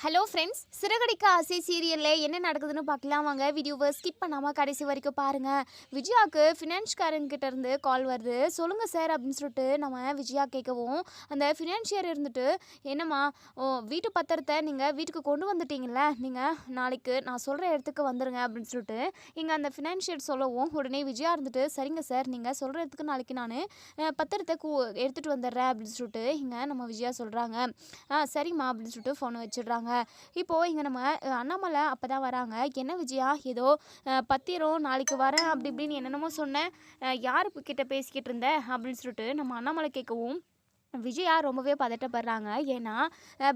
Hello friends, Siragadikka ஆசை சீரியலில் என்ன நடக்குதுன்னு பார்க்கலாம் வாங்க. வீடியோவை ஸ்கிப் பண்ணாமல் கடைசி வரைக்கும் பாருங்கள். விஜயாவுக்கு ஃபினான்ஸ்காரங்கிட்ட இருந்து கால் வருது. சொல்லுங்கள் சார் அப்படின்னு சொல்லிட்டு நம்ம விஜயா கேட்கவும், அந்த ஃபினான்ஷியர் இருந்துட்டு, என்னம்மா வீட்டு பத்திரத்தை நீங்கள் வீட்டுக்கு கொண்டு வந்துட்டீங்களே, நீங்கள் நாளைக்கு நான் சொல்கிற இடத்துக்கு வந்துடுங்க அப்படின்னு சொல்லிட்டு இங்கே அந்த ஃபினான்ஷியர் சொல்லவும், உடனே விஜயா இருந்துட்டு, சரிங்க சார், நீங்கள் சொல்கிற இடத்துக்கு நாளைக்கு நான் பத்திரத்தை எடுத்துகிட்டு வந்துடுறேன் அப்படின்னு சொல்லிட்டு இங்கே நம்ம விஜயா சொல்கிறாங்க. சரிம்மா அப்படின்னு சொல்லிட்டு ஃபோனை வச்சிடுறாங்க. இப்போது இங்கே நம்ம அண்ணாமலை அப்போ தான் வராங்க. என்ன விஜயா, ஏதோ பத்திரம் நாளைக்கு வரேன் அப்படி இப்படின்னு என்னென்னமோ சொன்னேன், யார் கிட்ட பேசிக்கிட்டு இருந்த அப்படின்னு சொல்லிட்டு நம்ம அண்ணாமலை கேட்கவும், விஜயா ரொம்பவே பதட்டப்படுறாங்க. ஏன்னா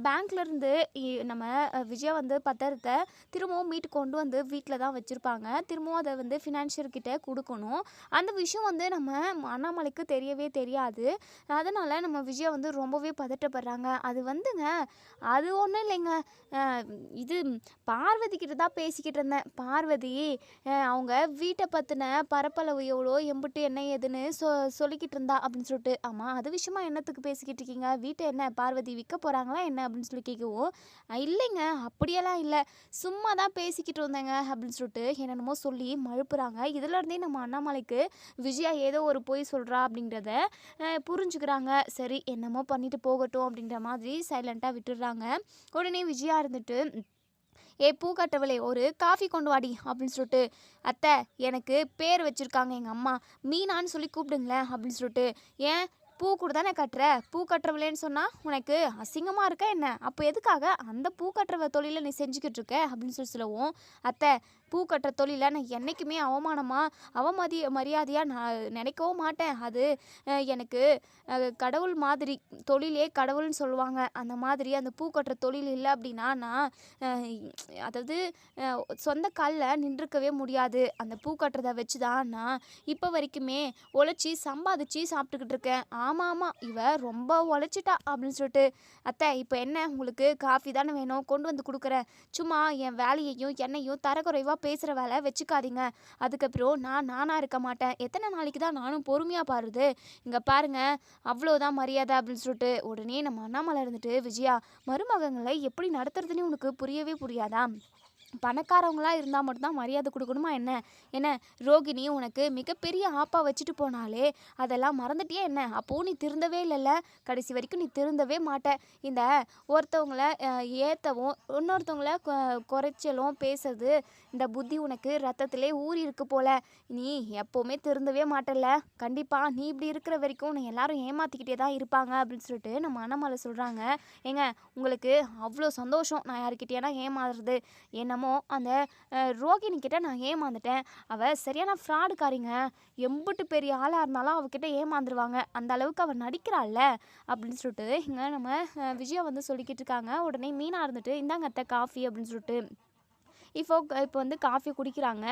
பேங்க்லேருந்து நம்ம விஜயா வந்து பத்திரத்தை திரும்பவும் மீட்டு கொண்டு வந்து வீட்டில் தான் வச்சுருப்பாங்க. திரும்பவும் அதை வந்து ஃபினான்ஷியர்கிட்ட கொடுக்கணும். அந்த விஷயம் வந்து நம்ம அண்ணாமலைக்கு தெரியவே தெரியாது. அதனால் நம்ம விஜயா வந்து ரொம்பவே பதட்டப்படுறாங்க. அது வந்துங்க, அது ஒன்றும் இல்லைங்க, இது பார்வதி கிட்ட தான் பேசிக்கிட்டு இருந்தேன். பார்வதி அவங்க வீட்டை பற்றின பரப்பளவு எவ்வளோ, எம்புட்டு என்ன ஏதுன்னு சொல்லிக்கிட்டு இருந்தா அப்படின்னு சொல்லிட்டு. ஆமாம், அது விஷயமா என்னத்துக்கு பேசிக்கிட்டு இருக்கீங்க? வீட்டை என்ன பார்வதி விற்க போகிறாங்களா என்ன அப்படின்னு சொல்லி கேட்கவும், இல்லைங்க அப்படியெல்லாம் இல்லை, சும்மா தான் பேசிக்கிட்டு இருந்தேங்க அப்படின்னு சொல்லிட்டு என்னென்னமோ சொல்லி மழுப்புறாங்க. இதுலேருந்தே நம்ம அண்ணாமலைக்கு விஜயா ஏதோ ஒரு பொய் சொல்கிறா அப்படின்றத புரிஞ்சுக்கிறாங்க. சரி, என்னமோ பண்ணிட்டு போகட்டும் அப்படின்ற மாதிரி சைலண்ட்டாக விட்டுடுறாங்க. உடனே விஜயா இருந்துட்டு, பூக்கட்டவளே, ஒரு காஃபி கொண்டு வாடி அப்படின்னு சொல்லிட்டு, அத்தை எனக்கு பேர் வச்சுருக்காங்க எங்கள் அம்மா, மீனான்னு சொல்லி கூப்பிடுங்களேன் அப்படின்னு சொல்லிட்டு. ஏன் பூ கூட தானே கட்டுற, பூ கட்டுறவளேன்னு சொன்னால் உனக்கு அசிங்கமாக இருக்கா என்ன? அப்போ எதுக்காக அந்த பூ கட்டுற தொழிலை நீ செஞ்சுக்கிட்டு இருக்க அப்படின்னு சொல்லவும், அத்தை பூ கட்டுற தொழிலை நான் என்றைக்குமே மரியாதையாக நான் நினைக்கவும் மாட்டேன். அது எனக்கு கடவுள் மாதிரி, தொழிலே கடவுள்னு சொல்லுவாங்க. அந்த மாதிரி அந்த பூ கட்டுற தொழில் இல்லை அப்படின்னா நான் அதாவது சொந்த காலில் நின்றுக்கவே முடியாது. அந்த பூ கட்டுறதை வச்சு தான் நான் இப்போ வரைக்குமே உழைச்சி சம்பாதிச்சு சாப்பிட்டுக்கிட்டு இருக்கேன். ஆமாம், இவ ரொம்ப உழைச்சிட்டா அப்படின்னு சொல்லிட்டு. அத்தை இப்போ என்ன, உங்களுக்கு காஃபி தானே வேணும், கொண்டு வந்து கொடுக்குறேன். சும்மா என் வேலையையும் என்னையும் தரக்குறைவாக பேசுகிற வேலை வச்சுக்காதீங்க. அதுக்கப்புறம் நானாக இருக்க மாட்டேன். எத்தனை நாளைக்கு தான் நானும் பொறுமையாக பாருது? இங்கே பாருங்க, அவ்வளோதான் மரியாதை அப்படின்னு சொல்லிட்டு. உடனே நம்ம அண்ணாமலை இருந்துட்டு, விஜயா, மருமகங்களை எப்படி நடத்துறதுன்னு உனக்கு புரியவே புரியாதா? பணக்காரவங்களாக இருந்தால் மட்டும்தான் மரியாதை கொடுக்கணுமா என்ன? என்ன ரோகிணி உனக்கு மிகப்பெரிய ஆப்பா வச்சுட்டு போனாலே அதெல்லாம் மறந்துட்டியே என்ன? அப்போது நீ திருந்தவே இல்லைல்ல, கடைசி வரைக்கும் நீ திருந்தவே மாட்ட. இந்த ஒருத்தவங்களை ஏற்றவும் இன்னொருத்தவங்கள குறைச்சலும் பேசுறது, இந்த புத்தி உனக்கு ரத்தத்திலே ஊறி இருக்கு போல. நீ எப்போவுமே திருந்தவே மாட்டல. கண்டிப்பாக நீ இப்படி இருக்கிற வரைக்கும் நீ எல்லாரும் ஏமாற்றிக்கிட்டே தான் இருப்பாங்க அப்படின்னு சொல்லிட்டு நம்ம அண்ணாமலை சொல்கிறாங்க. ஏங்க, உங்களுக்கு அவ்வளோ சந்தோஷம் நான் யாருக்கிட்டேனா ஏமாறுறது? என்னமோ அந்த ரோகிணி கிட்ட நான் ஏமாந்துட்டேன். அவள் சரியான ஃப்ராடுக்காரிங்க. எம்புட்டு பெரிய ஆளாக இருந்தாலும் அவகிட்ட ஏமாந்துருவாங்க. அந்த அளவுக்கு அவள் நடிக்கிறாள்ல அப்படின்னு சொல்லிட்டு இங்கே நம்ம விஜயா வந்து சொல்லிக்கிட்டு இருக்காங்க. உடனே மீனா இருந்துட்டு, இந்தாங்க அத்தை காஃபி அப்படின்னு சொல்லிட்டு இப்போ வந்து காஃபி குடிக்கிறாங்க.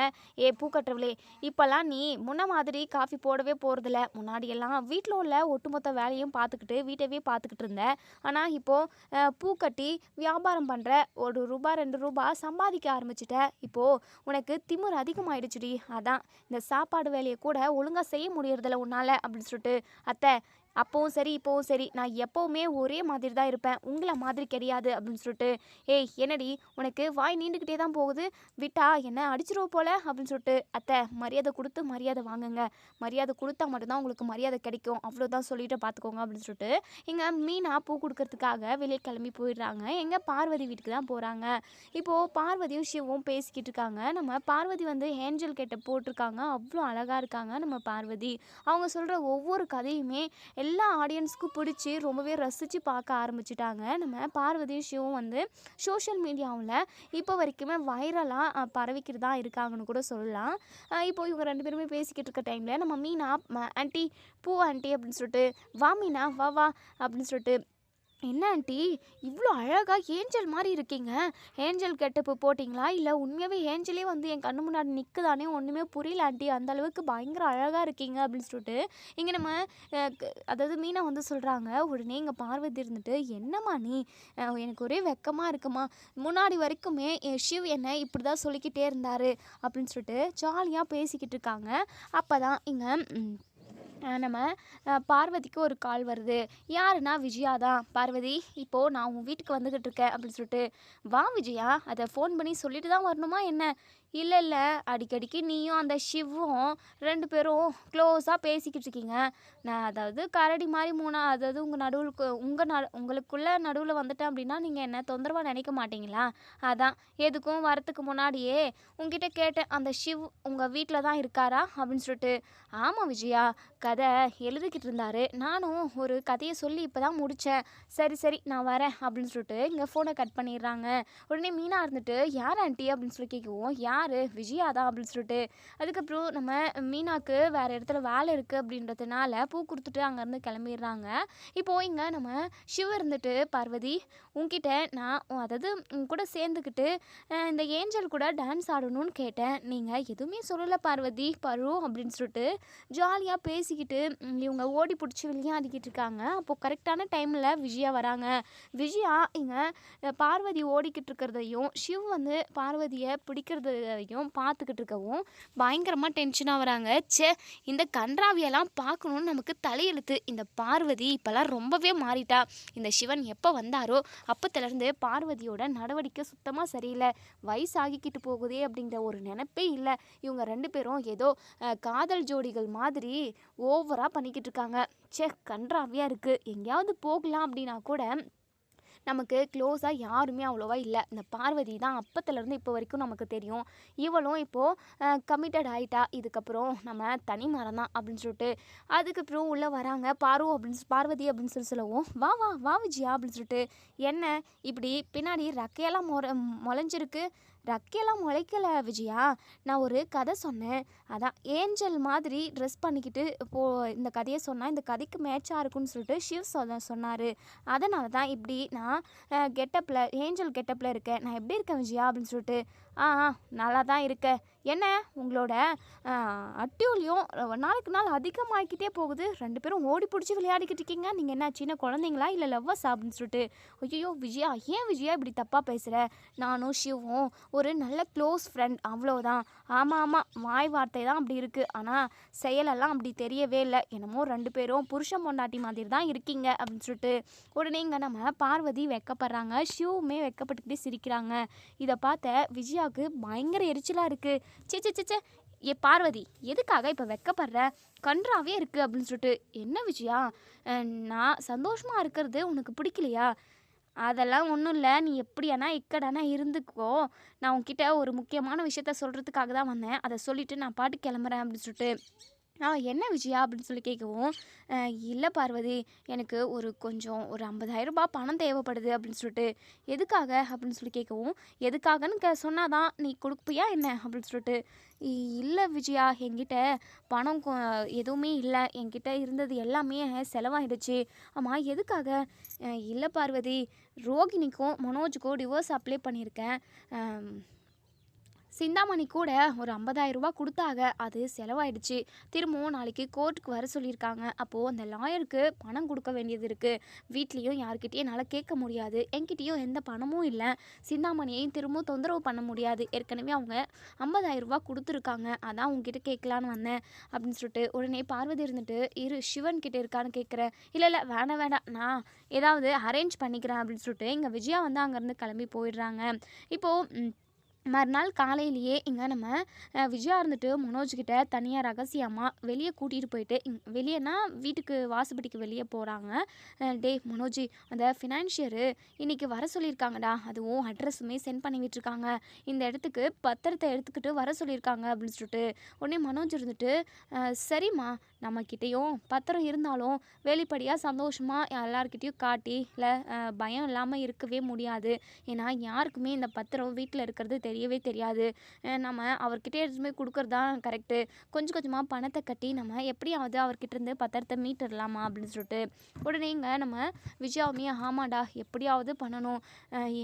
பூக்கட்டுறவளே, இப்போல்லாம் நீ முன்ன மாதிரி காஃபி போடவே போகிறதில்ல. முன்னாடியெல்லாம் வீட்டில் உள்ள ஒட்டுமொத்த வேலையும் பார்த்துக்கிட்டு வீட்டவே பார்த்துக்கிட்டு இருந்த. ஆனால் இப்போது பூக்கட்டி வியாபாரம் பண்ணுற, ₹1 ₹2 சம்பாதிக்க ஆரம்பிச்சிட்ட. இப்போது உனக்கு திமிர் அதிகமாகிடுச்சுடி. அதான் இந்த சாப்பாடு வேலையை கூட ஒழுங்காக செய்ய முடியறதில்ல உன்னால் அப்படின்னு சொல்லிட்டு. அத்தை அப்போவும் சரி இப்போவும் சரி, நான் எப்போவுமே ஒரே மாதிரி தான் இருப்பேன், உங்களை மாதிரி கிடையாது அப்படின்னு சொல்லிட்டு. என்னடி உனக்கு வாய் நீண்டுக்கிட்டே தான் போகுது, விட்டா என்ன அடிச்சிருவ போல அப்படின்னு சொல்லிட்டு. அத்தை மரியாதை கொடுத்து மரியாதை வாங்குங்க, மரியாதை கொடுத்தா மட்டும்தான் உங்களுக்கு மரியாதை கிடைக்கும், அவ்வளோதான் சொல்லிட்டு பார்த்துக்கோங்க அப்படின்னு சொல்லிட்டு இங்கே மீனா பூ கொடுக்கறதுக்காக வெளியே கிளம்பி போயிடுறாங்க. எங்கள் பார்வதி வீட்டுக்கு தான் போகிறாங்க. இப்போது பார்வதியும் சிவும் பேசிக்கிட்டு இருக்காங்க. நம்ம பார்வதி வந்து ஏஞ்சல் கிட்ட போட்டிருக்காங்க. அவ்வளோ அழகாக இருக்காங்க நம்ம பார்வதி. அவங்க சொல்கிற ஒவ்வொரு கதையுமே எல்லா ஆடியன்ஸ்க்கும் பிடிச்சி ரொம்பவே ரசித்து பார்க்க ஆரம்பிச்சிட்டாங்க. நம்ம பார்வதியும் ஷிவும் வந்து சோஷியல் மீடியாவில் இப்போ வரைக்குமே வைரலாக பரவிக்கிட்டு தான் இருக்காங்கன்னு கூட சொல்லலாம். இப்போ இவங்க 2 பேருமே பேசிக்கிட்டு இருக்க டைமில் நம்ம மீனா, ஆண்டி பூ ஆண்டி அப்படின்னு சொல்லிட்டு, வா மீனா வா வா அப்படின்னு சொல்லிட்டு, என்ன ஆண்டி இவ்வளோ அழகாக ஏஞ்சல் மாதிரி இருக்கீங்க, ஏஞ்சல் கெட்டப்பு போட்டிங்களா இல்லை உண்மையாகவே ஏஞ்சலே வந்து என் கண்ணு முன்னாடி நிற்குதானே, ஒன்றுமே புரியல ஆண்டி, அந்த அளவுக்கு பயங்கர அழகாக இருக்கீங்க அப்படின்னு சொல்லிட்டு இங்கே நம்ம அதாவது மீனா வந்து சொல்கிறாங்க. உடனே இங்கே பார்வதி இருந்துட்டு, என்னம்மா நீ, எனக்கு ஒரே வெக்கமாக இருக்குமா, முன்னாடி வரைக்குமே ஷிவ் என்னை இப்படி தான் சொல்லிக்கிட்டே இருந்தார் அப்படின்னு சொல்லிட்டு ஜாலியாக பேசிக்கிட்டு இருக்காங்க. அப்போ தான் இங்கே நம்ம பார்வதிக்கு ஒரு கால் வருது. யாருன்னா விஜயா தான். பார்வதி, இப்போது நான் உன் வீட்டுக்கு வந்துக்கிட்டு இருக்கேன் அப்படின்னு சொல்லிட்டு, வா விஜயா, அதை ஃபோன் பண்ணி சொல்லிட்டு தான் வரணுமா என்ன? இல்லை இல்லை, அடிக்கடிக்கு நீயும் அந்த ஷிவும் 2 பேரும் க்ளோஸாக பேசிக்கிட்டு இருக்கீங்க. நான் அதாவது கரடி மாதிரி அதாவது உங்களுக்குள்ள நடுவில் வந்துட்டேன் அப்படின்னா நீங்கள் என்ன தொந்தரவாக நினைக்க மாட்டீங்களா? அதான் எதுக்கும் வரத்துக்கு முன்னாடியே உங்ககிட்ட கேட்டேன், அந்த ஷிவ் உங்கள் வீட்டில் தான் இருக்காரா அப்படின்னு சொல்லிட்டு. ஆமாம் விஜயா, கதை எழுதிக்கிட்டு இருந்தாரு. நானும் ஒரு கதையை சொல்லி இப்போ தான் முடித்தேன். சரி சரி நான் வரேன் அப்படின்னு சொல்லிட்டு இங்கே ஃபோனை கட் பண்ணிடுறாங்க. உடனே மீனா இருந்துட்டு, யார் ஆண்டி அப்படின்னு சொல்லி கேட்கவும், யார் விஜயா தான் அப்படின்னு சொல்லிட்டு. அதுக்கப்புறம் நம்ம மீனாக்கு வேறு இடத்துல வேலை இருக்குது அப்படின்றதுனால பூ கொடுத்துட்டு அங்கேருந்து கிளம்பிடுறாங்க. இப்போது இங்கே நம்ம சிவ இருந்துட்டு, பார்வதி உன்கிட்ட நான் அதாவது உன் கூட சேர்ந்துக்கிட்டு இந்த ஏஞ்சல் கூட டான்ஸ் ஆடணும்னு கேட்டேன். நீங்கள் எதுவுமே சொல்லலை பார்வதி பரு அப்படின்னு சொல்லிட்டு ஜாலியாக பேசிக்கிட்டு இவங்க ஓடி பிடிச்சி விளையாடிக்கிட்டு இருக்காங்க. அப்போது கரெக்டான டைமில் விஜயா வராங்க. விஜயா இங்கே பார்வதி ஓடிக்கிட்டு இருக்கிறதையும் ஷிவ் வந்து பார்வதியை பிடிக்கிறதையும் பார்த்துக்கிட்டு இருக்கவும் பயங்கரமாக டென்ஷனாக வராங்க. இந்த கன்றாவியெல்லாம் பார்க்கணுன்னு நமக்கு தலையெழுத்து. இந்த பார்வதி இப்போல்லாம் ரொம்பவே மாறிட்டா. இந்த சிவன் எப்போ வந்தாரோ அப்போத்துலேருந்து பார்வதியோட நடவடிக்கை சுத்தமாக சரியில்லை. வயசாகிக்கிட்டு போகுதே அப்படிங்கிற ஒரு நினைப்பே இல்லை. இவங்க 2 பேரும் ஏதோ காதல் ஜோடிகள் மாதிரி ஓவராக பண்ணிக்கிட்டு இருக்காங்க. கன்றாவியாக இருக்குது. எங்கேயாவது போகலாம் அப்படின்னா கூட நமக்கு க்ளோஸாக யாருமே அவ்வளோவா இல்லை. இந்த பார்வதி தான் அப்பத்துலேருந்து இப்போ வரைக்கும் நமக்கு தெரியும். இவளும் இப்போது கமிட்டட் ஆகிட்டா. இதுக்கப்புறம் நம்ம தனி மரம் தான் அப்படின்னு சொல்லிட்டு அதுக்கப்புறம் உள்ளே வராங்க. பார்வதி அப்படின்னு சொல்லவும், வா வா வா விஜயா அப்படின்னு சொல்லிட்டு, என்ன இப்படி பின்னாடி ரெக்கையெல்லாம் முளைஞ்சிருக்கு? ரெக்கையெல்லாம் முளைக்கல விஜயா, நான் ஒரு கதை சொன்னேன். அதான் ஏஞ்சல் மாதிரி ட்ரெஸ் பண்ணிக்கிட்டு இப்போது இந்த கதையை சொன்னால் இந்த கதைக்கு மேட்சாக இருக்குன்னு சொல்லிட்டு ஷிவ் சொன்னார். அதனால தான் இப்படி நான் ஏஞ்சல் கெட்டப்பில் இருக்கேன். நான் எப்படி இருக்கேன் விஜயா அப்படின்னு சொல்லிட்டு. நல்லா தான் இருக்கேன். என்ன உங்களோட அட்டியூலியும் நாளுக்கு நாள் அதிகமாகிக்கிட்டே போகுது. 2 பேரும் ஓடி பிடிச்சி விளையாடிக்கிட்டு இருக்கீங்க. நீங்கள் என்ன சின்ன குழந்தைங்களா இல்லை லவ்வர்ஸ் அப்படின்னு சொல்லிட்டு. ஐயோ விஜயா, ஏன் விஜயா இப்படி தப்பாக பேசுகிற? நானும் ஷிவும் ஒரு நல்ல க்ளோஸ் ஃப்ரெண்ட், அவ்வளோதான். ஆமாம் வாய் வார்த்தை தான் அப்படி இருக்குது, ஆனால் செயலெல்லாம் அப்படி தெரியவே இல்லை. என்னமோ 2 பேரும் புருஷன் பொண்டாட்டி மாதிரி தான் இருக்கீங்க அப்படின்னு சொல்லிட்டு. உடனே இங்கே நம்ம பார்வதி வெக்கப்படுறாங்க. ஷிவுமே வெக்கப்பட்டுக்கிட்டே சிரிக்கிறாங்க. இதை பார்த்த விஜயாவுக்கு பயங்கர எரிச்சலாக இருக்குது. சே ஏ பார்வதி, எதுக்காக இப்போ வெக்கப்படுற? கன்றாவே இருக்குது அப்படின்னு சொல்லிட்டு. என்ன விஜயா, நான் சந்தோஷமாக இருக்கிறது உனக்கு பிடிக்கலையா? அதெல்லாம் ஒன்றும் இல்லை, நீ எப்படியானா இக்கடானா இருந்துக்கோ. நான் உன்கிட்ட ஒரு முக்கியமான விஷயத்த சொல்கிறதுக்காக தான் வந்தேன். அதை சொல்லிவிட்டு நான் பாட்டு கிளம்புறேன் அப்படின்னு சொல்லிட்டு. என்ன விஜயா அப்படின்னு சொல்லி கேட்கவும், இல்லை பார்வதி, எனக்கு கொஞ்சம் ஒரு 50,000 ரூபாய் பணம் தேவைப்படுது அப்படின்னு சொல்லிட்டு. எதுக்காக அப்படின்னு சொல்லி கேட்கவும், எதுக்காகன்னு சொன்னாதான் நீ கொடுப்பியா என்ன அப்படின்னு சொல்லிட்டு. இல்லை விஜயா, என்கிட்ட பணம் எதுவுமே இல்லை. என்கிட்ட இருந்தது எல்லாமே செலவாயிடுச்சு. ஆமாம் எதுக்காக? இல்லை பார்வதி, ரோகிணிக்கும் மனோஜுக்கும் டிவோர்ஸ் அப்ளை பண்ணியிருக்கேன். சிந்தாமணி கூட ஒரு 50,000 ரூபாய் கொடுத்தாங்க, அது செலவாயிடுச்சு. திரும்பவும் நாளைக்கு கோர்ட்டுக்கு வர சொல்லியிருக்காங்க. அப்போது அந்த லாயருக்கு பணம் கொடுக்க வேண்டியது இருக்குது. வீட்லேயும் யார்கிட்டையும் என்னால் கேட்க முடியாது. என்கிட்டையும் எந்த பணமும் இல்லை. சிந்தாமணியையும் திரும்பவும் தொந்தரவு பண்ண முடியாது. ஏற்கனவே அவங்க 50,000 ரூபாய் கொடுத்துருக்காங்க. அதான் உங்ககிட்ட கேட்கலான்னு வந்தேன் அப்படின்னு சொல்லிட்டு. உடனே பார்வதி இருந்துட்டு, சிவன் கிட்டே இருக்கான்னு கேட்குறேன். இல்லை வேண்டாம், நான் ஏதாவது அரேஞ்ச் பண்ணிக்கிறேன் அப்படின்னு சொல்லிட்டு இங்கே விஜயா வந்து அங்கேருந்து கிளம்பி போயிடுறாங்க. இப்போது மறுநாள் காலையிலேயே இங்கே நம்ம விஜயா இருந்துட்டு மனோஜ்கிட்ட தனியாக ரகசியமாக வெளியே கூட்டிகிட்டு போயிட்டு வெளியேனா வீட்டுக்கு வாசப்படிக்கு வெளியே போகிறாங்க. டே மனோஜி, அந்த ஃபினான்ஷியரு இன்றைக்கி வர சொல்லியிருக்காங்கடா. அதுவும் அட்ரஸுமே சென்ட் பண்ணி விட்டுருக்காங்க. இந்த இடத்துக்கு பத்திரத்தை எடுத்துக்கிட்டு வர சொல்லியிருக்காங்க அப்படின்னு சொல்லிட்டு. உடனே மனோஜ் இருந்துட்டு, சரிம்மா, நம்மக்கிட்டேயும் பத்திரம் இருந்தாலும் வெளிப்படையாக சந்தோஷமாக எல்லாருக்கிட்டேயும் காட்டி இல்லை பயம் இல்லாமல் இருக்கவே முடியாது. ஏன்னா யாருக்குமே இந்த பத்திரம் வீட்டில் இருக்கிறது தெரியவே தெரியாது. நம்ம அவர்கிட்ட எடுத்துமே கொடுக்குறது தான் கரெக்டு. கொஞ்சம் கொஞ்சமாக பணத்தை கட்டி நம்ம எப்படியாவது அவர்கிட்ட இருந்து பத்திரத்தை மீட்டுடலாமா அப்படின்னு சொல்லிட்டு. உடனே இங்கே நம்ம விஜயாவுமே, ஆமாடா எப்படியாவது பண்ணணும்.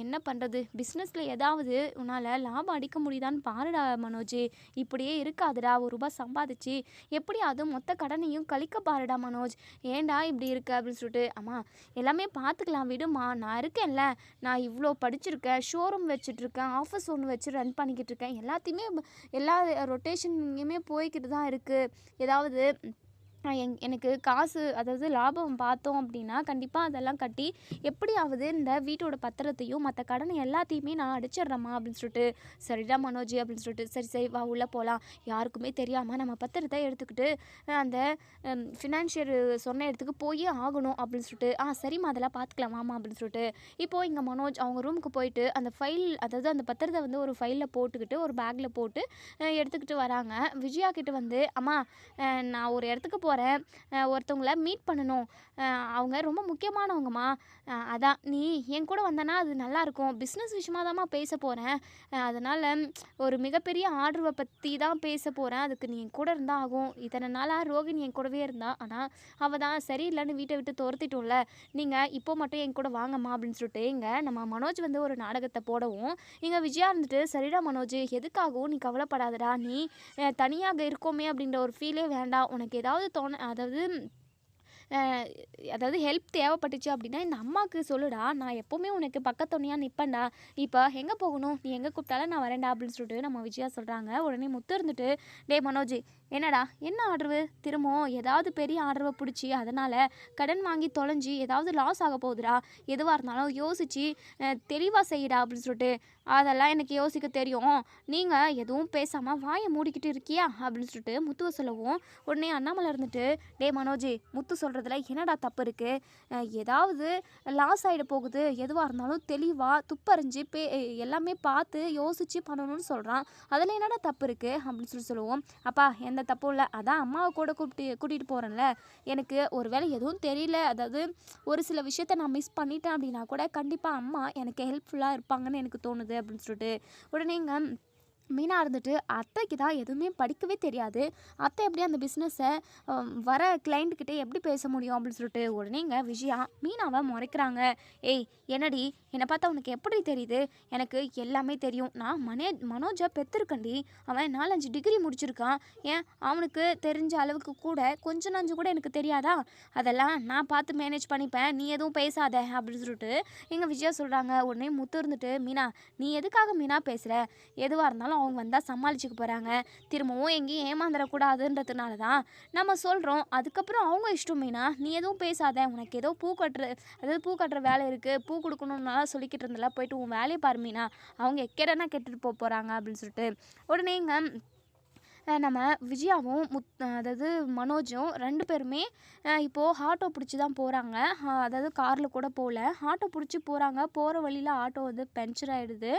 என்ன பண்ணுறது, பிஸ்னஸில் ஏதாவது உன்னால் லாபம் அடிக்க முடியுதான்னு பாருடா மனோஜ். இப்படியே இருக்காதுடா. ₹1 சம்பாதிச்சு எப்படியாவது மொத்த கடனையும் கழிக்க பாருடா மனோஜ். ஏன்டா இப்படி இருக்கு அப்படின்னு சொல்லிட்டு. அம்மா எல்லாமே பார்த்துக்கலாம் விடுமா, நான் இருக்கேன்ல. நான் இவ்வளோ படிச்சிருக்கேன், ஷோரூம் வச்சுட்ருக்கேன், ஆஃபீஸ் ஒன்று வச்சு ரன் பண்ணிக்கிட்டு இருக்கேன். எல்லாத்தையுமே எல்லா ரொட்டேஷன்லையுமே போய்கிட்டு தான் இருக்குது. ஏதாவது எனக்கு காசு அதாவது லாபம் பார்த்தோம் அப்படின்னா கண்டிப்பாக அதெல்லாம் கட்டி எப்படியாவது இந்த வீட்டோட பத்திரத்தையும் மற்ற கடனை எல்லாத்தையுமே நான் அடிச்சிடுறேம்மா அப்படின்னு சொல்லிட்டு, சரிடா மனோஜ் அப்படின்னு சொல்லிட்டு, சரி சரி வா உள்ளே போகலாம், யாருக்குமே தெரியாமல் நம்ம பத்திரத்தை எடுத்துக்கிட்டு அந்த ஃபினான்ஷியர் சொன்ன இடத்துக்கு போயே ஆகணும் அப்படின்னு சொல்லிட்டு, சரிம்மா அதெல்லாம் பார்த்துக்கலாம் வாமா அப்படின்னு சொல்லிட்டு, இப்போது இங்கே மனோஜ் அவங்க ரூமுக்கு போயிட்டு அந்த ஃபைல் அதாவது அந்த பத்திரத்தை வந்து ஒரு ஃபைலில் போட்டுக்கிட்டு ஒரு பேக்கில் போட்டு எடுத்துக்கிட்டு வராங்க. விஜயா கிட்ட வந்து, அம்மா நான் ஒரு இடத்துக்கு போகிறேன், ஒருத்தவங்கள மீட் பண்ணணும், அவங்க ரொம்ப முக்கியமானவங்கம்மா, அதான் நீ என் கூட வந்தனா அது நல்லாயிருக்கும், பிஸ்னஸ் விஷயமா தான்மா பேச போகிறேன், அதனால் ஒரு மிகப்பெரிய ஆர்டரை பற்றி தான் பேச போகிறேன், அதுக்கு நீ என் கூட இருந்தால் ஆகும், இத்தனை நாளாக ரோகிணி என் கூடவே இருந்தா, ஆனால் அவள் தான் சரியில்லைன்னு வீட்டை விட்டு துரத்திட்டோம்ல, நீங்கள் இப்போ மட்டும் என் கூட வாங்கம்மா அப்படின்னு சொல்லிட்டு இங்கே நம்ம மனோஜ் வந்து ஒரு நாடகத்தை போடவும், இங்கே விஜயா இருந்துட்டு, சரிடா மனோஜ் எதுக்காகவும் நீ கவலைப்படாதடா, நீ தனியாக இருக்கோமே அப்படின்ற ஒரு ஃபீலே வேண்டாம், உனக்கு ஏதாவது அதாவது அதாவது ஹெல்ப் தேவைப்பட்டுச்சு அப்படின்னா இந்த அம்மாவுக்கு சொல்லுடா, நான் எப்போவுமே உனக்கு பக்கத்துணையாக நிற்பேன்டா, இப்போ எங்கே போகணும், நீ எங்கே கூப்பிட்டாலும் நான் வரேன்டா அப்படின்னு சொல்லிட்டு நம்ம விஜயா சொல்கிறாங்க. உடனே முத்து இருந்துட்டு, டே மனோஜ் என்னடா என்ன ஆர்டரு, திரும்பவும் ஏதாவது பெரிய ஆர்டரை பிடிச்சி அதனால் கடன் வாங்கி தொலைஞ்சி ஏதாவது லாஸ் ஆக போகுதுடா, எதுவாக இருந்தாலும் யோசித்து தெளிவாக செய்யடா அப்படின்னு சொல்லிட்டு, அதெல்லாம் எனக்கு யோசிக்க தெரியும், நீங்கள் எதுவும் பேசாமல் வாயை மூடிக்கிட்டு இருக்கியா அப்படின்னு சொல்லிட்டு முத்துவை சொல்லவும், உடனே அண்ணாமலை இருந்துட்டு, டே மனோஜ் முத்து சொல்கிறதுல என்னடா தப்பு இருக்குது, ஏதாவது லாஸ் ஆகிட போகுது, எதுவாக இருந்தாலும் தெளிவாக துப்பறிஞ்சு எல்லாமே பார்த்து யோசித்து பண்ணணும்னு சொல்கிறான், அதில் என்னடா தப்பு இருக்குது அப்படின்னு சொல்லுவோம். அப்பா எந்த தப்பும் இல்லை, அதான் அம்மாவை கூட கூட்டிகிட்டு போகிறேன்ல, எனக்கு ஒரு வேளை எதுவும் தெரியல, அதாவது ஒரு சில விஷயத்த நான் மிஸ் பண்ணிட்டேன் அப்படின்னா கூட கண்டிப்பாக அம்மா எனக்கு ஹெல்ப்ஃபுல்லாக இருப்பாங்கன்னு எனக்கு தோணுது அப்படின்னு சொல்லிட்டு, உடனே மீனா இருந்துட்டு, அத்தைக்கு தான் எதுவுமே படிக்கவே தெரியாது, அத்தை எப்படி அந்த பிஸ்னஸை வர கிளைண்ட்டுக்கிட்டே எப்படி பேச முடியும் அப்படின்னு சொல்லிட்டு, உடனே விஜயா மீனாவை முறைக்கிறாங்க. ஏய் என்னடி, என்னை பார்த்தா உனக்கு எப்படி தெரியுது, எனக்கு எல்லாமே தெரியும், நான் மனோஜை பெற்றிருக்கண்டி, அவன் 4-5 டிகிரி முடிச்சிருக்கான், ஏன் அவனுக்கு தெரிஞ்ச அளவுக்கு கூட கொஞ்சம் நஞ்சு கூட எனக்கு தெரியாதா, அதெல்லாம் நான் பார்த்து மேனேஜ் பண்ணிப்பேன், நீ எதுவும் பேசாத அப்படின்னு சொல்லிட்டு விஜயா சொல்கிறாங்க. உடனே முத்து இருந்துட்டு, மீனா நீ எதுக்காக மீனா பேசுகிற, எதுவாக இருந்தாலும் அவங்க வந்தால் சமாளிச்சுக்க போகிறாங்க, திரும்பவும் எங்கேயும் ஏமாந்துடக்கூடாதுன்றதுனால தான் நம்ம சொல்கிறோம், அதுக்கப்புறம் அவங்க இஷ்டம் மீனா, நீ எதுவும் பேசாத, உனக்கு ஏதோ பூ கட்டுற வேலை இருக்குது, பூ கொடுக்கணும்னால சொல்லிக்கிட்டு இருந்தல, போயிட்டு உன் வேலையை பாரு மீனா, அவங்க எக்கேடனா கெட்டுட்டு போகிறாங்க அப்படின்னு சொல்லிட்டு, உடனே நம்ம விஜயாவும் அதாவது மனோஜும் 2 பேருமே இப்போது ஆட்டோ பிடிச்சி தான் போகிறாங்க, அதாவது காரில் கூட போகல, ஆட்டோ பிடிச்சி போகிறாங்க, போகிற வழியில் ஆட்டோ வந்து பஞ்சர் ஆகிடுது,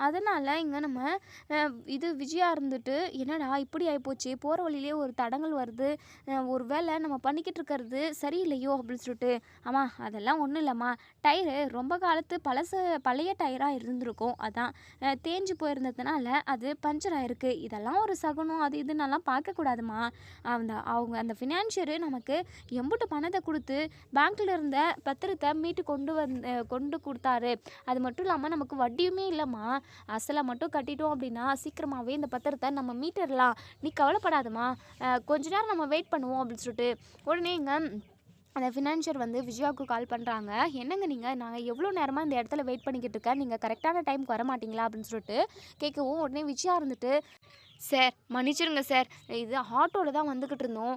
அதனால் நம்ம விஜயா இருந்துட்டு, என்னடா இப்படி ஆகிப்போச்சு, போகிற வழியிலே ஒரு தடங்கள் வருது, ஒரு வேளை நம்ம பண்ணிக்கிட்டு இருக்கிறது சரியில்லையோ அப்படின்னு சொல்லிட்டு, ஆமாம் அதெல்லாம் ஒன்றும் இல்லைம்மா, டயரு ரொம்ப காலத்து பழைய டயராக இருந்திருக்கும், அதான் தேஞ்சு போயிருந்ததுனால அது பஞ்சர் ஆகிருக்கு, இதெல்லாம் ஒரு சகுனம், அது இதுன்னெல்லாம் பார்க்கக்கூடாதுமா, அவங்க அந்த ஃபினான்ஷியரு நமக்கு எம்புட்டு பணத்தை கொடுத்து பேங்க்கில் இருந்த பத்திரத்தை மீட்டு கொண்டு கொடுத்தாரு, அது மட்டும் இல்லாமல் நமக்கு வட்டியுமே இல்லைம்மா, அசலை மட்டும் கட்டிட்டோம் அப்படின்னா சீக்கிரமாகவே இந்த பத்திரத்தை நம்ம மீட்டுடலாம், நீ கவலைப்படாதம்மா, கொஞ்ச நேரம் நம்ம வெயிட் பண்ணுவோம் அப்படின்னு சொல்லிட்டு, உடனே அந்த ஃபினான்ஷியர் வந்து விஜயாவுக்கு கால் பண்ணுறாங்க. என்னங்க நீங்கள், நாங்கள் எவ்வளோ நேரமாக இந்த இடத்துல வெயிட் பண்ணிக்கிட்டு இருக்கேன், நீங்கள் கரெக்டான டைமுக்கு வர மாட்டிங்களா அப்படின்னு சொல்லிட்டு கேட்கவும், உடனே விஜயா இருந்துட்டு, சார் மன்னிச்சிருங்க சார், இது ஆட்டோவில் தான் வந்துக்கிட்டு இருந்தோம்,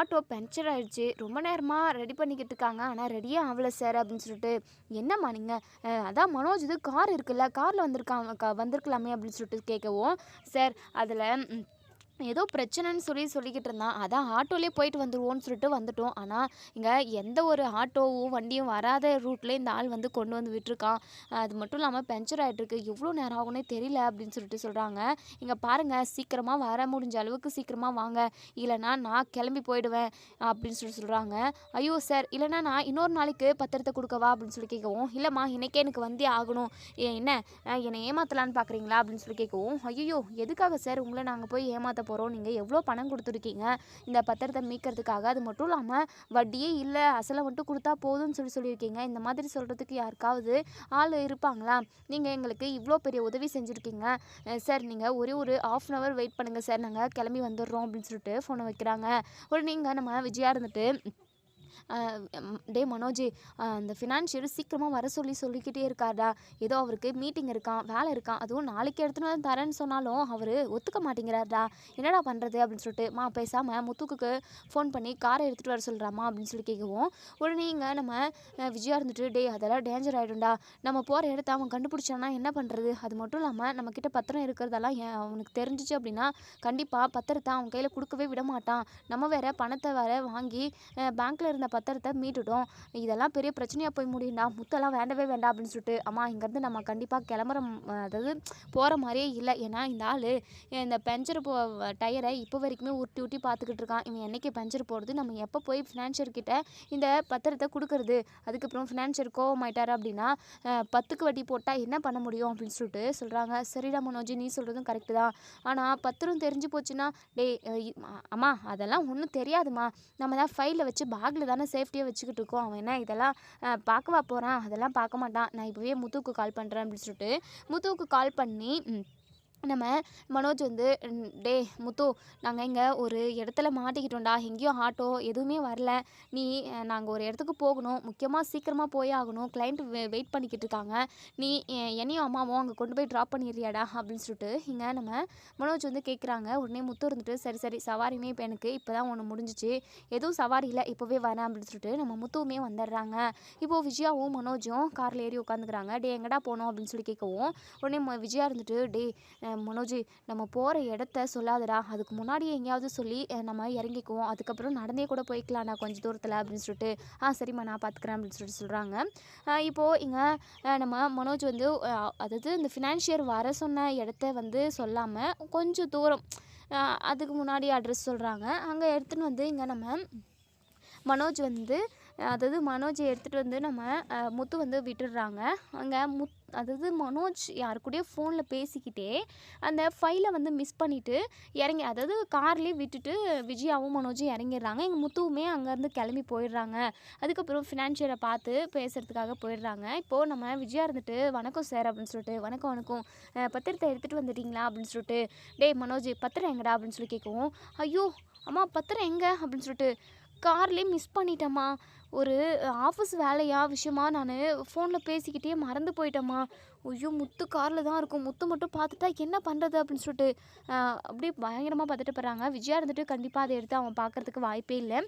ஆட்டோ பஞ்சர் ஆகிடுச்சு, ரொம்ப நேரமாக ரெடி பண்ணிக்கிட்டு இருக்காங்க, ஆனால் ரெடியே ஆகலை சார் அப்படின்னு சொல்லிட்டு, என்னம்மா நீங்கள், அதான் மனோஜ் இது கார் இருக்குல்ல, காரில் வந்திருக்கலாமே அப்படின்னு சொல்லிட்டு கேட்கவும், சார் அதில் ஏதோ பிரச்சனைன்னு சொல்லிக்கிட்டு இருந்தான், அதான் ஆட்டோலேயே போயிட்டு வந்துடுவோன்னு சொல்லிட்டு வந்துட்டோம், ஆனால் இங்கே எந்த ஒரு ஆட்டோவும் வண்டியும் வராத ரூட்லேயே இந்த ஆள் வந்து கொண்டு வந்து விட்டுருக்கான், அது மட்டும் இல்லாமல் பஞ்சர் ஆகிட்டுருக்கு, எவ்வளோ நேரம் ஆகுனே தெரியல அப்படின்னு சொல்லிட்டு சொல்கிறாங்க. இங்கே பாருங்கள், சீக்கிரமாக வர முடிஞ்ச அளவுக்கு சீக்கிரமாக வாங்க, இல்லைனா நான் கிளம்பி போயிடுவேன் அப்படின்னு சொல்கிறாங்க. ஐயோ சார், இல்லைனா நான் இன்னொரு நாளைக்கு பத்திரத்தை கொடுக்கவா அப்படின்னு சொல்லி கேட்கவும், இல்லைம்மா இன்றைக்கே எனக்கு வந்தே ஆகணும், என்ன என்னை ஏமாற்றலான்னு பார்க்குறீங்களா அப்படின்னு சொல்லி கேட்கவும், ஐயோ எதுக்காக சார் உங்களை நாங்கள் போய் ஏமாற்ற போகிறோம், நீங்கள் எவ்வளோ பணம் கொடுத்துருக்கீங்க இந்த பத்திரத்தை மீட்கிறதுக்காக, அது மட்டும் இல்லாமல் வட்டியே இல்லை, அசலை மட்டும் கொடுத்தா போதும்னு சொல்லியிருக்கீங்க, இந்த மாதிரி சொல்கிறதுக்கு யாருக்காவது ஆள் இருப்பாங்களா, நீங்கள் எங்களுக்கு இவ்வளோ பெரிய உதவி செஞ்சுருக்கீங்க சார், நீங்கள் ஒரு 1/2 hour வெயிட் பண்ணுங்கள் சார், நாங்கள் கிளம்பி வந்துடுறோம் அப்படின்னு சொல்லிட்டு ஃபோனை வைக்கிறாங்க. ஒரு நீங்கள் நம்ம விஜயா இருந்துட்டு, டே மனோஜ், அந்த ஃபினான்ஷியர் சீக்கிரமாக வர சொல்லிக்கிட்டே இருக்கார்டா. ஏதோ அவருக்கு மீட்டிங் இருக்கான், வேலை இருக்கான், அதுவும் நாளைக்கு எடுத்துன்னு வந்து தரேன்னு சொன்னாலும் அவர் ஒத்துக்க மாட்டேங்கிறார்டா. என்னடா பண்ணுறது அப்படின்னு சொல்லிட்டு பேசாமல் முத்துக்கு ஃபோன் பண்ணி காரை எடுத்துகிட்டு வர சொல்கிறாமா அப்படின்னு சொல்லி கேட்கவும், உடனே இங்கே நம்ம விஜயா இருந்துட்டு, டே அதெல்லாம் டேஞ்சர் ஆகிடும்டா, நம்ம போகிற இடத்த அவன் கண்டுபிடிச்சானா என்ன பண்ணுறது? அது மட்டும் இல்லாமல் நம்மக்கிட்ட பத்திரம் இருக்கிறதெல்லாம் அவனுக்கு தெரிஞ்சிச்சு அப்படின்னா கண்டிப்பாக பத்திரத்தை அவன் கையில் கொடுக்கவே விட மாட்டான். நம்ம வேற பணத்தை வேற வாங்கி பேங்க்கில் இருந்த பத்திரத்தை மீட்டுட்டோம். இதெல்லாம் பெரிய பிரச்சனையாக போய் முடியும்டா. முத்தெல்லாம் வேண்டவே வேண்டாம் அப்படின்னு சொல்லிட்டு, அம்மா இங்கேருந்து நம்ம கண்டிப்பாக கிளம்புற, அதாவது போகிற மாதிரியே இல்லை. ஏன்னா இந்த ஆள் இந்த பஞ்சர் டயரை இப்போ வரைக்குமே உருட்டி உருட்டி பார்த்துக்கிட்டு இருக்கான். இவன் என்னைக்கு பஞ்சர் போடுறது, நம்ம எப்போ போய் ஃபினான்ஷியர்கிட்ட இந்த பத்திரத்தை கொடுக்கறது? அதுக்கப்புறம் ஃபினான்ஷியர் கோவமாயிட்டார் அப்படின்னா 10க்கு வட்டி போட்டால் என்ன பண்ண முடியும் அப்படின்னு சொல்லிட்டு சொல்கிறாங்க. சரிடா மனோஜ், நீ சொல்கிறதும் கரெக்டு தான். ஆனால் பத்திரம் தெரிஞ்சு போச்சுன்னா, டேய் அம்மா அதெல்லாம் ஒன்றும் தெரியாதுமா, நம்ம தான் ஃபைலில் வச்சு பேக்கில் தானே சேஃப்டியாக வச்சுக்கிட்டு இருக்கோம். அவன் என்ன இதெல்லாம் பார்க்கவா போகிறான்? அதெல்லாம் பார்க்க மாட்டான். நான் இப்போவே முத்துவுக்கு கால் பண்ணுறேன் அப்படின்னு சொல்லிட்டு முத்துவுக்கு கால் பண்ணி நம்ம மனோஜ் வந்து, டே முத்து, நாங்கள் இங்கே ஒரு இடத்துல மாட்டிக்கிட்டோம்டா, எங்கேயும் ஆட்டோ எதுவுமே வரல, நீ நாங்கள் ஒரு இடத்துக்கு போகணும், முக்கியமாக சீக்கிரமாக போய் ஆகணும், கிளைண்ட் வெயிட் பண்ணிக்கிட்டு இருக்காங்க, நீ என்னையும் அம்மாவும் அங்கே கொண்டு போய் ட்ராப் பண்ணிடுறியாடா அப்படின்னு சொல்லிட்டு இங்கே நம்ம மனோஜ் வந்து கேட்குறாங்க. உடனே முத்து இருந்துட்டு, சரி சரி சவாரியுமே இப்போ எனக்கு இப்போ தான் ஒன்று முடிஞ்சிச்சு, எதுவும் சவாரி இல்லை, இப்போவே வரேன் அப்படின்னு சொல்லிட்டு நம்ம முத்துவுமே வந்துடுறாங்க. இப்போது விஜயாவும் மனோஜும் காரில் ஏறி உட்காந்துக்கிறாங்க. டே எங்கடா போனோம் அப்படின்னு சொல்லி கேட்கவும், உடனே விஜயா இருந்துட்டு, டே மனோஜ், நம்ம போகிற இடத்த சொல்லாதடா, அதுக்கு முன்னாடியே எங்கேயாவது சொல்லி நம்ம இறங்கிக்குவோம், அதுக்கப்புறம் நடந்தே கூட போய்க்கலாம்டா கொஞ்சம் தூரத்தில் அப்படின்னு சொல்லிட்டு, சரிம்மா நான் பார்த்துக்கிறேன் அப்படின்னு சொல்லிட்டு சொல்கிறாங்க. இப்போது இங்கே நம்ம மனோஜ் வந்து அதாவது இந்த ஃபினான்ஷியர் வர சொன்ன இடத்த வந்து சொல்லாமல் கொஞ்சம் தூரம் அதுக்கு முன்னாடி அட்ரஸ் சொல்கிறாங்க. அங்கே எடுத்துன்னு வந்து இங்கே நம்ம மனோஜ் வந்து, அதாவது மனோஜை எடுத்துகிட்டு வந்து நம்ம முத்து வந்து விட்டுடுறாங்க. அங்கே அதாவது மனோஜ் யார் கூடயோ ஃபோனில் பேசிக்கிட்டே அந்த ஃபைலை வந்து மிஸ் பண்ணிவிட்டு இறங்கி, அதாவது கார்லேயே விட்டுட்டு விஜயாவும் மனோஜும் இறங்கிடுறாங்க. எங்கள் முத்துவுமே அங்கேருந்து கிளம்பி போயிடுறாங்க. அதுக்கப்புறம் ஃபினான்ஷியரை பார்த்து பேசுகிறதுக்காக போயிடுறாங்க. இப்போது நம்ம விஜயா இருந்துட்டு, வணக்கம் சார் அப்படின்னு சொல்லிட்டு, வணக்கம் வணக்கம், பத்திரத்தை எடுத்துகிட்டு வந்துட்டீங்களா அப்படின்னு சொல்லிட்டு, டேய் மனோஜ் பத்திரம் எங்கடா அப்படின்னு சொல்லி கேட்கவும், ஐயோ அம்மா பத்திரம் எங்கே அப்படின்னு சொல்லிட்டு, கார்லேயே மிஸ் பண்ணிட்டேம்மா, ஒரு ஆஃபீஸ் விஷயமா நான் ஃபோனில் பேசிக்கிட்டே மறந்து போயிட்டேம்மா. ஐயோ முத்து காரில் தான் இருக்கும், முத்து மட்டும் பார்த்துட்டா என்ன பண்ணுறது அப்படின்னு சொல்லிட்டு அப்படியே பயங்கரமாக பார்த்துட்டு போகிறாங்க. விஜயா இருந்துட்டு, கண்டிப்பாக அதை எடுத்து அவன் பார்க்குறதுக்கு வாய்ப்பே இல்லை,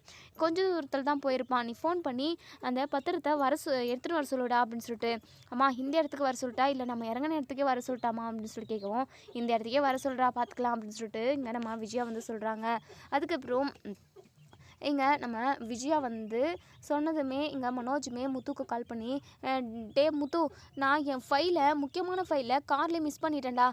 கொஞ்சம் தூரத்தில் தான் போயிருப்பான், நீ ஃபோன் பண்ணி அந்த பத்திரத்தை எடுத்துகிட்டு வர சொல்லுடா அப்படின்னு சொல்லிட்டு, அம்மா இந்த இடத்துக்கு வர சொல்லிட்டா இல்லை நம்ம இறங்கின இடத்துக்கே வர சொல்லிட்டாமா அப்படின்னு சொல்லி கேட்கவும், இந்த இடத்துக்கே வர சொல்கிறா பார்த்துக்கலாம் அப்படின்னு சொல்லிட்டு இங்கே நம்ம விஜயா வந்து சொல்கிறாங்க. அதுக்கப்புறம் இங்கே நம்ம விஜயா வந்து சொன்னதுமே இங்கே மனோஜுமே முத்துக்கு கால் பண்ணி, டே முத்து, நான் என் முக்கியமான ஃபைலை கார்லேயே மிஸ் பண்ணிட்டேன்டா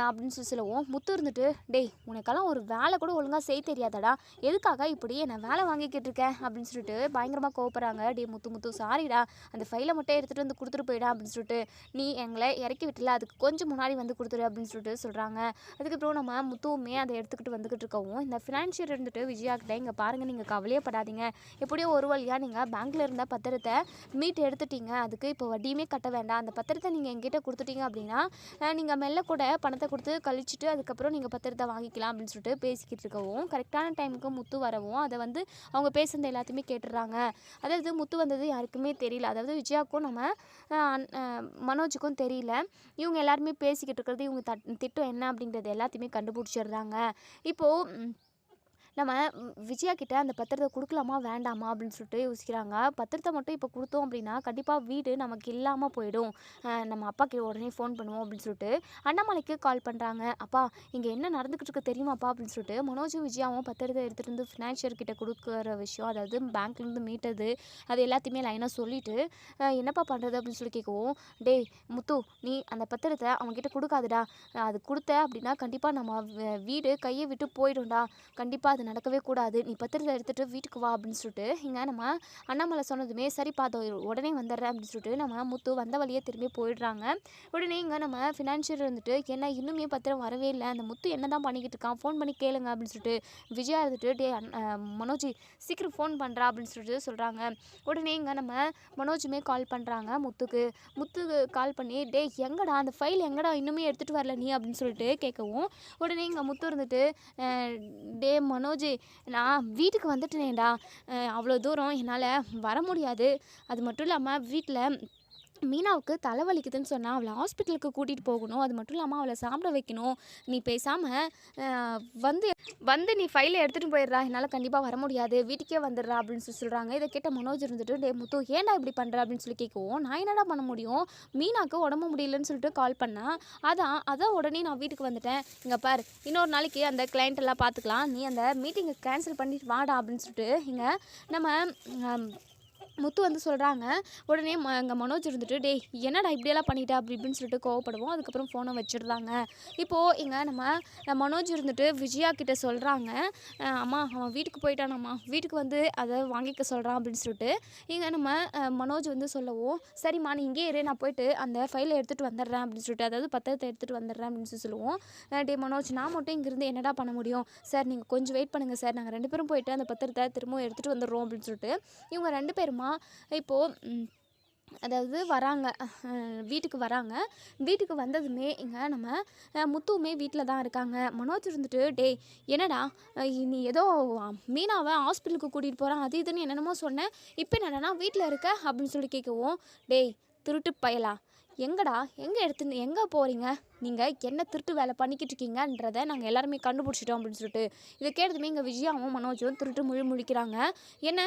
அப்படின்னு சொல்லவும், முத்து இருந்துட்டு, டேய் உனக்கெல்லாம் ஒரு வேலை கூட ஒழுங்காக செய்ய தெரியாதடா, எதுக்காக இப்படி நான் வேலை வாங்கிக்கிட்டு இருக்கேன் அப்படின்னு சொல்லிட்டு பயங்கரமாக கோவப்படுறாங்க. டே முத்து சாரிடா, அந்த ஃபைலை மட்டும் எடுத்துகிட்டு வந்து கொடுத்துட்டு போயிடா அப்படின்னு சொல்லிட்டு, நீ எங்களை இறக்கி விட்டல அதுக்கு கொஞ்சம் முன்னாடி வந்து கொடுத்துரு அப்படின்னு சொல்லிட்டு சொல்கிறாங்க. அதுக்கப்புறம் நம்ம முத்துவுமே அதை எடுத்துக்கிட்டு வந்துக்கிட்டு இருக்கவும், இந்த ஃபினான்ஷியர் இருந்துட்டு விஜயா கிட்ட, இங்கே பாருங்கள் நீங்கள் கவலையப்படாதீங்க, எப்படியோ ஒரு வழியாக நீங்கள் பேங்க்கில் இருந்த பத்திரத்தை மீட்டு எடுத்துட்டீங்க, அதுக்கு இப்போ வட்டியுமே கட்ட வேண்டாம், அந்த பத்திரத்தை நீங்கள் எங்கிட்ட கொடுத்துட்டீங்க அப்படின்னா நீங்கள் மெல்ல கூட பணத்தை கொடுத்து கழிச்சிட்டு அதுக்கப்புறம் நீங்கள் பத்திரத்தை வாங்கிக்கலாம் அப்படின்னு சொல்லிட்டு பேசிக்கிட்டு இருக்கவும், கரெக்டான டைமுக்கு முத்து வரவும் அதை வந்து அவங்க பேசுனது எல்லாத்தையுமே கேட்டுடுறாங்க. அதாவது முத்து வந்தது யாருக்குமே தெரியல, அதாவது விஜயாவுக்கும் நம்ம மனோஜுக்கும் தெரியல. இவங்க எல்லாருமே பேசிக்கிட்டு இருக்கிறது, இவங்க திட்டம் என்ன அப்படின்றது எல்லாத்தையுமே கண்டுபிடிச்சிடுறாங்க. இப்போது நம்ம விஜயா கிட்ட அந்த பத்திரத்தை கொடுக்கலாமா வேண்டாமா அப்படின்னு சொல்லிட்டு யோசிக்கிறாங்க. பத்திரத்தை மட்டும் இப்போ கொடுத்தோம் அப்படின்னா கண்டிப்பாக வீடு நமக்கு இல்லாமல் போயிடும், நம்ம அப்பாவுக்கு உடனே ஃபோன் பண்ணுவோம் அப்படின்னு சொல்லிட்டு அண்ணாமலைக்கு கால் பண்ணுறாங்க. அப்பா இங்கே என்ன நடந்துக்கிட்டு இருக்கு தெரியுமாப்பா அப்படின்னு சொல்லிட்டு மனோஜும் விஜயாவும் பத்திரத்தை எடுத்துகிட்டு வந்து ஃபினான்ஷியர் கிட்ட கொடுக்குற விஷயம், அதாவது பேங்க்லேருந்து மீட்டது, அது எல்லாத்தையுமே லைனாக சொல்லிவிட்டு என்னப்பா பண்ணுறது அப்படின்னு சொல்லி கேட்கவும், டேய் முத்து, நீ அந்த பத்திரத்தை அவங்ககிட்ட கொடுக்காதுடா, அது கொடுத்த அப்படின்னா கண்டிப்பாக நம்ம வீடு கையை விட்டு போயிடும்டா, கண்டிப்பாக அது நடக்கவே கூடாது, நீ பத்திரத்தை எடுத்துகிட்டு வீட்டுக்கு வா அப்படின்னு சொல்லிட்டு இங்கே நம்ம அண்ணாமலை சொன்னதுமே சரி பார்த்தோம் உடனே வந்துடுறேன் அப்படின்னு சொல்லிட்டு நம்ம முத்து வந்த வழியே திரும்பி போயிடுறாங்க. உடனே இங்கே நம்ம ஃபினான்ஷியர் இருந்துட்டு, என்ன இன்னுமே பத்திரம் வரவே இல்லை, அந்த முத்து என்ன தான் பண்ணிக்கிட்டு இருக்கான், ஃபோன் பண்ணி கேளுங்க அப்படின்னு சொல்லிட்டு விஜயா இருந்துட்டு, டே மனோஜ் சீக்கிரம் ஃபோன் பண்ணுறா அப்படின்னு சொல்லிட்டு சொல்கிறாங்க. உடனே இங்கே நம்ம மனோஜுமே கால் பண்ணுறாங்க முத்துக்கு கால் பண்ணி, டே எங்கடா அந்த ஃபைல் எங்கடா இன்னுமே எடுத்துகிட்டு வரல நீ அப்படின்னு சொல்லிட்டு கேட்கவும், உடனே இங்கே முத்து இருந்துட்டு, டே மனோஜ் மனோஜ் நான் வீட்டுக்கு வந்துட்டேனேடா, அவ்வளோ தூரம் என்னால் வர முடியாது. அது மட்டும் இல்லாமல் வீட்டில் மீனாவுக்கு தலைவலிக்குதுன்னு சொன்னால் அவளை ஹாஸ்பிட்டலுக்கு கூட்டிகிட்டு போகணும். அது மட்டும் இல்லாமல் அவளை சாப்பிட வைக்கணும். நீ பேசாமல் வந்து வந்து நீ ஃபைலை எடுத்துகிட்டு போயிடுறா, என்னால் கண்டிப்பாக வர முடியாது, வீட்டுக்கே வந்துடுறா அப்படின்னு சொல்கிறாங்க. இதை கேட்ட மனோஜ் இருந்துட்டு, டே முத்து ஏன்டா இப்படி பண்ணுற அப்படின்னு சொல்லி கேட்கவும், நான் என்னடா பண்ண முடியும், மீனாவுக்கு உடம்பு முடியலன்னு சொல்லிட்டு கால் பண்ணேன், அதான் உடனே நான் வீட்டுக்கு வந்துட்டேன். இங்கே பார், இன்னொரு நாளைக்கு அந்த கிளைண்ட் எல்லாம் பார்த்துக்கலாம், நீ அந்த மீட்டிங்கை கேன்சல் பண்ணிட்டு வாடா அப்படின்னு சொல்லிட்டு இங்கே நம்ம முத்து வந்து சொல்கிறாங்க. உடனே அங்கே மனோஜ் இருந்துட்டு, டேய் என்னடா இப்படியெல்லாம் பண்ணிட்டா அப்படி இப்படின்னு சொல்லிட்டு கோவப்படுவோம். அதுக்கப்புறம் ஃபோனை வச்சிடுறாங்க. இப்போது இங்கே நம்ம மனோஜ் இருந்துட்டு விஜயா கிட்டே சொல்கிறாங்க, அம்மா அவன் வீட்டுக்கு போயிட்டானம்மா, வீட்டுக்கு வந்து அதை வாங்கிக்க சொல்கிறான் அப்படின்னு சொல்லிட்டு இங்கே நம்ம மனோஜ் வந்து சொல்லவும், சரிம்மா நீ இங்கே இரு, நான் போயிட்டு அந்த ஃபைலை எடுத்துகிட்டு வந்துடுறேன் அப்படின்னு சொல்லிட்டு, அதாவது பத்திரத்தை எடுத்துகிட்டு வந்துடுறேன் அப்படின்னு சொல்லி சொல்லுவோம். டே மனோஜ், நான் மட்டும் இங்கேருந்து என்னடா பண்ண முடியும் சார், நீங்கள் கொஞ்சம் வெயிட் பண்ணுங்கள் சார், நாங்கள் 2 பேரும் போயிட்டு அந்த பத்திரத்தை திரும்ப எடுத்துகிட்டு வந்துடுறோம் அப்படின்னு சொல்லிட்டு இவங்க 2 பேருமா இப்போது அதாவது வராங்க, வீட்டுக்கு வராங்க. வீட்டுக்கு வந்ததுமே இங்கே நம்ம முத்துவுமே வீட்டில் தான் இருக்காங்க. மனோஜ் இருந்துட்டு, டே என்னடா நீ ஏதோ மீனாவை ஹாஸ்பிட்டலுக்கு கூட்டிகிட்டு போகிறான் அது இதுன்னு என்னென்னமோ சொன்னேன், இப்போ என்னடா வீட்டில் இருக்க அப்படின்னு சொல்லி கேட்கவும், டேய் திருட்டு பயலா, எங்கே போகிறீங்க, நீங்கள் என்ன திருட்டு வேலை பண்ணிக்கிட்டு இருக்கீங்கன்றதை நாங்கள் எல்லாருமே கண்டுபிடிச்சிட்டோம் அப்படின்னு சொல்லிட்டு இதை கேட்டதுமே இங்கே விஜயாவும் மனோஜும் திருட்டு முழிக்கிறாங்க. என்ன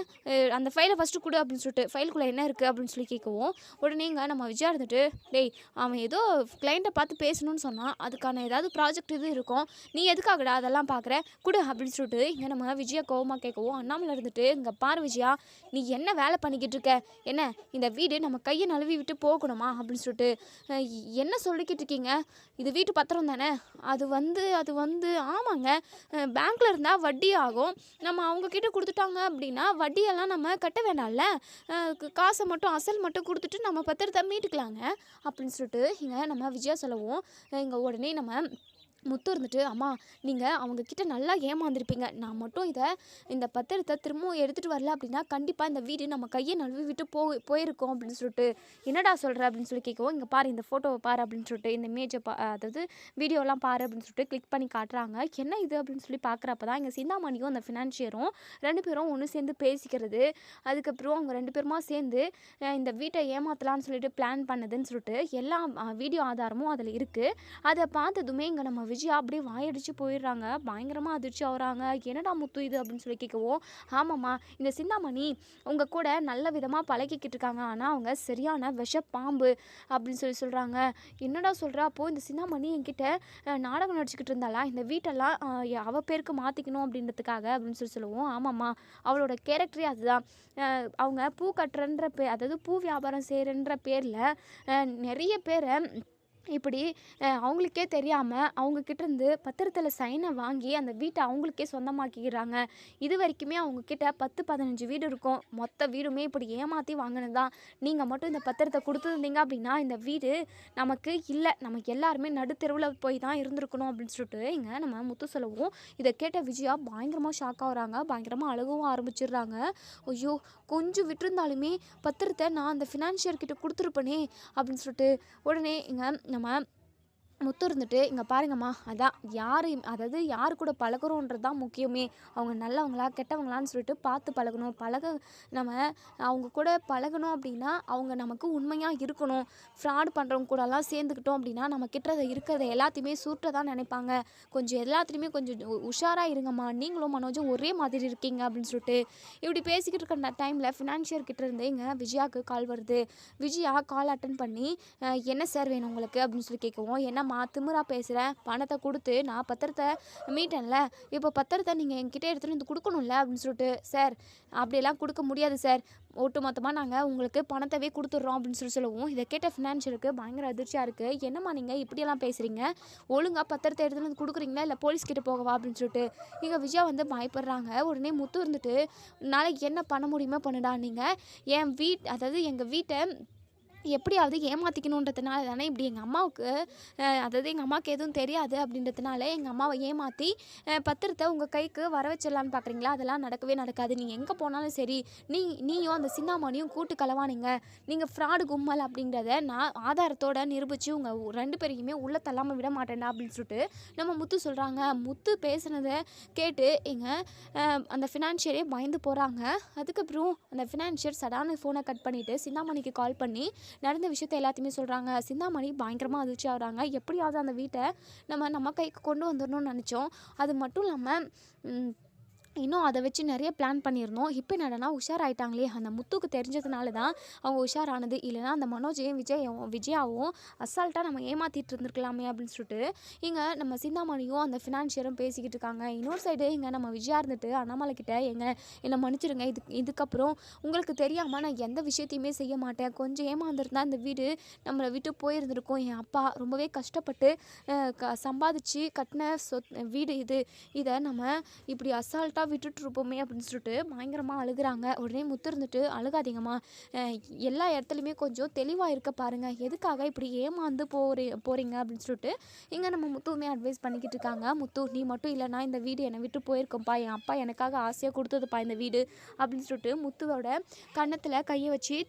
அந்த ஃபைலை ஃபஸ்ட்டு கொடு அப்படின்னு சொல்லிட்டு, ஃபைலுக்குள்ளே என்ன இருக்குது அப்படின்னு சொல்லி கேட்கவும், உடனே இங்கே நம்ம விஜயா இருந்துட்டு, டேய் அவன் ஏதோ கிளைண்ட்டை பார்த்து பேசணும்னு சொன்னால் அதுக்கான ஏதாவது ப்ராஜெக்ட் இது இருக்கும், நீ எதுக்காகடா அதெல்லாம் பார்க்குற, கொடு அப்படின்னு சொல்லிட்டு இங்கே நம்ம விஜயா கோவமாக கேட்கவும், அண்ணாமலை இருந்துட்டு, இங்கே பாரு விஜயா, நீ என்ன வேலை பண்ணிக்கிட்டு இருக்க, என்ன இந்த வீடு நம்ம கையை நழுவி விட்டு போகணுமா அப்படின்னு சொல்லிட்டு என்ன சொல்லிக்கிட்டு இருக்கீங்க, இது வீட்டு பத்திரம் தானே, அது வந்து ஆமாங்க, பேங்க்கில் இருந்தால் வட்டி ஆகும், நம்ம அவங்கக்கிட்ட கொடுத்துட்டாங்க அப்படின்னா வட்டியெல்லாம் நம்ம கட்ட வேணாம்ல, காசை மட்டும் அசல் மட்டும் கொடுத்துட்டு நம்ம பத்திரத்தை மீட்டுக்கலாங்க அப்படின்னு சொல்லிட்டு இங்கே நம்ம விஜயா சொல்லவும், இங்கே உடனே நம்ம முத்து இருந்துட்டு, அம்மா நீங்கள் அவங்கக்கிட்ட நல்லா ஏமாந்துருப்பீங்க, நான் மட்டும் இந்த பத்திரத்தை திரும்பவும் எடுத்துகிட்டு வரல அப்படின்னா கண்டிப்பாக இந்த வீடு நம்ம கையை நழுவி விட்டு போயிருக்கோம் அப்படின்னு சொல்லிட்டு, என்னடா சொல்கிற அப்படின்னு சொல்லி கேட்கவும், இங்கே பாரு இந்த ஃபோட்டோவை பாரு அப்படின்னு சொல்லிட்டு, இந்த இமேஜை அதாவது வீடியோலாம் பாரு அப்படின்னு சொல்லிட்டு கிளிக் பண்ணி காட்டுறாங்க. என்ன இது அப்படின்னு சொல்லி பார்க்குறப்ப தான் இங்கே சிந்தாமணியும் அந்த ஃபினான்ஷியரும் 2 பேரும் ஒன்று சேர்ந்து பேசிக்கிறது, அதுக்கப்புறம் அவங்க 2 பேருமா சேர்ந்து இந்த வீட்டை ஏமாற்றலான்னு சொல்லிட்டு பிளான் பண்ணுதுன்னு சொல்லிட்டு எல்லா வீடியோ ஆதாரமும் அதில் இருக்குது. அதை பார்த்ததுமே இங்கே நம்ம விஜயா அப்படியே வாயடிச்சு போயிடுறாங்க, பயங்கரமாக அதிர்ச்சி ஆகுறாங்க. என்னடா முத்து இது அப்படின்னு சொல்லி கேட்கவும், ஆமாம்மா இந்த சிந்தாமணி உங்கள் கூட நல்ல விதமாக பழகிக்கிட்டு இருக்காங்க, ஆனால் அவங்க சரியான விஷ பாம்பு அப்படின்னு சொல்கிறாங்க. என்னடா சொல்கிறா, அப்போது இந்த சிந்தாமணி என்கிட்ட நாடகம் நடிச்சுக்கிட்டு இருந்தாளா, இந்த வீட்டெல்லாம் அவள் பேருக்கு மாற்றிக்கணும் அப்படின்றதுக்காக அப்படின்னு சொல்லுவோம். ஆமாம்மா அவளோட கேரக்டரே அதுதான், அவங்க பூ கட்டுறன்ற அதாவது பூ வியாபாரம் செய்கிறன்ற பேரில் நிறைய பேரை இப்படி அவங்களுக்கே தெரியாமல் அவங்கக்கிட்டேருந்து பத்திரத்தில் சைனை வாங்கி அந்த வீட்டை அவங்களுக்கே சொந்தமாக்கிக்கிறாங்க. இது வரைக்குமே அவங்கக்கிட்ட 10-15 வீடு இருக்கும், மொத்த வீடுமே இப்படி ஏமாற்றி வாங்கினது தான். நீங்கள் மட்டும் இந்த பத்திரத்தை கொடுத்துருந்தீங்க அப்படின்னா இந்த வீடு நமக்கு இல்லை, நமக்கு எல்லாருமே நடுத்தெருவில் போய் தான் இருந்திருக்கணும் அப்படின்னு சொல்லிட்டு இங்கே நம்ம முத்து சொல்லவும், இதை கேட்ட விஜயா பயங்கரமாக ஷாக் ஆகுறாங்க, பயங்கரமாக அழுகவும் ஆரம்பிச்சிடுறாங்க. ஐயோ கொஞ்சம் விட்டுருந்தாலுமே பத்திரத்தை நான் அந்த ஃபினான்ஷியர்கிட்ட கொடுத்துருப்பேனே அப்படின்னு சொல்லிட்டு உடனே இங்கே நம்ம முத்து இருந்துட்டு, இங்கே பாருங்கம்மா, அதான் அதாவது யார் கூட பழகுறோன்றது தான் முக்கியமே, அவங்க நல்லவங்களா கெட்டவங்களான்னு சொல்லிட்டு பார்த்து பழகணும், நம்ம அவங்க கூட பழகணும் அப்படின்னா அவங்க நமக்கு உண்மையாக இருக்கணும், ஃப்ராட் பண்ணுறவங்க கூடலாம் சேர்ந்துக்கிட்டோம் அப்படின்னா நம்ம கிட்ட இருக்கிறத எல்லாத்தையுமே சூட்ட தான் நினைப்பாங்க, கொஞ்சம் எல்லாத்துலேயுமே கொஞ்சம் உஷாராக இருங்கம்மா, நீங்களும் மனோஜும் ஒரே மாதிரி இருக்கீங்க அப்படின்னு சொல்லிட்டு இப்படி பேசிக்கிட்டு இருக்கிற டைமில் ஃபினான்ஷியர் கிட்ட இருந்து இங்கே விஜயாவுக்கு கால் வருது. விஜயா கால் அட்டன் பண்ணி, என்ன சார் வேணும் உங்களுக்கு அப்படின்னு சொல்லி கேட்கவும், என்ன திமிரா பேசுகிறேன், பணத்தை கொடுத்து நான் பத்திரத்தை மீட்டேன்ல, இப்போ பத்திரத்தை நீங்கள் என்கிட்ட எடுத்துகிட்டு வந்து கொடுக்கணும்ல அப்படின்னு சொல்லிட்டு, சார் அப்படியெல்லாம் கொடுக்க முடியாது சார், ஒட்டு மொத்தமாக நாங்கள் உங்களுக்கு பணத்தவே கொடுத்துட்றோம் அப்படின்னு சொல்லவும், இதை கேட்ட ஃபினான்ஷியருக்கு பயங்கர அதிர்ச்சியாக இருக்குது. என்னம்மா நீங்கள் இப்படியெல்லாம் பேசுகிறீங்க, ஒழுங்காக பத்திரத்தை எடுத்துகிட்டு வந்து கொடுக்குறீங்களா இல்லை போலீஸ்கிட்ட போகவா அப்படின்னு சொல்லிட்டு இங்கே விஜயா வந்து பயப்படுறாங்க. உடனே முத்து இருந்துட்டு, நாளைக்கு என்ன பண்ண முடியுமோ பண்ணுடா, நீங்கள் அதாவது எங்கள் வீட்டை எப்படியாவது ஏமாற்றிக்கணுன்றதுனால தானே இப்படி எங்கள் அம்மாவுக்கு அதாவது எங்கள் அம்மாவுக்கு எதுவும் தெரியாது அப்படின்றதுனால எங்கள் அம்மாவை ஏமாற்றி பத்திரத்தை உங்கள் கைக்கு வர வச்சிடலான்னு பார்க்குறீங்களா? அதெல்லாம் நடக்கவே நடக்காது. நீங்கள் எங்கே போனாலும் சரி, நீயும் அந்த சின்னாமணியும் கூட்டு களவானீங்க, நீங்கள் ஃப்ராடு கும்பல் அப்படிங்கிறத நான் ஆதாரத்தோடு நிரூபித்து உங்கள் 2 பேரையுமே உள்ளே தள்ளாமல் விட மாட்டேன்டா அப்படின்னு சொல்லிட்டு நம்ம முத்து சொல்கிறாங்க. முத்து பேசுனதை கேட்டு அந்த ஃபினான்ஷியரே பயந்து போகிறாங்க. அதுக்கப்புறம் அந்த ஃபினான்ஷியர் சடான ஃபோனை கட் பண்ணிவிட்டு சிந்தாமணிக்கு கால் பண்ணி நடந்த விஷயத்த எல்லாத்தையுமே சொல்கிறாங்க. சிந்தாமணி பயங்கரமாக அதிர்ச்சி ஆகுறாங்க. எப்படியாவது அந்த வீட்டை நம்ம கைக்கு கொண்டு வந்துடணும்னு நினச்சோம். அது மட்டும் இல்லாமல் இன்னும் அதை வச்சு நிறைய பிளான் பண்ணியிருந்தோம். இப்போ என்னடனா உஷாராயிட்டாங்களே, அந்த முத்துக்கு தெரிஞ்சதுனால தான் அவங்க உஷாரானது. இல்லைனா அந்த மனோஜையும் விஜயாவும் அசால்ட்டாக நம்ம ஏமாற்றிட்டு இருந்திருக்கலாமே அப்படின்னு சொல்லிட்டு இங்கே நம்ம சிந்தாமணியும் அந்த ஃபினான்ஷியரும் பேசிக்கிட்டு இருக்காங்க. இன்னொரு சைடு இங்கே நம்ம விஜயா இருந்துட்டு அண்ணாமலை கிட்ட என்னை மன்னிச்சிடுங்க, இதுக்கப்புறம் உங்களுக்கு தெரியாமல் நான் எந்த விஷயத்தையுமே செய்ய மாட்டேன். கொஞ்சம் ஏமாந்துருந்தா இந்த வீடு நம்மளை விட்டு போயிருந்திருக்கும். என் அப்பா ரொம்பவே கஷ்டப்பட்டு சம்பாதிச்சு கட்டின வீடு இதை நம்ம இப்படி அசால்ட்டாக விட்டுட்டு இருப்போமே அப்படின்னு சொல்லிட்டு பயங்கரமாக அழுகுறாங்க. உடனே முத்து இருந்துட்டு அழுகாதீங்கம்மா, எல்லா இடத்துலையுமே கொஞ்சம் தெளிவாக இருக்க பாருங்கள், எதுக்காக இப்படி ஏமாந்து போகிறீங்க அப்படின்னு சொல்லிட்டு இங்கே நம்ம முத்துவுமே அட்வைஸ் பண்ணிக்கிட்டு இருக்காங்க. முத்து, நீ மட்டும் இல்லைனா இந்த வீடு என்னை விட்டு போயிருக்கோம்ப்பா, என் அப்பா எனக்காக ஆசையாக கொடுத்ததுப்பா இந்த வீடு அப்படின்னு சொல்லிட்டு முத்துவோட கன்னத்தில் கையை வச்சு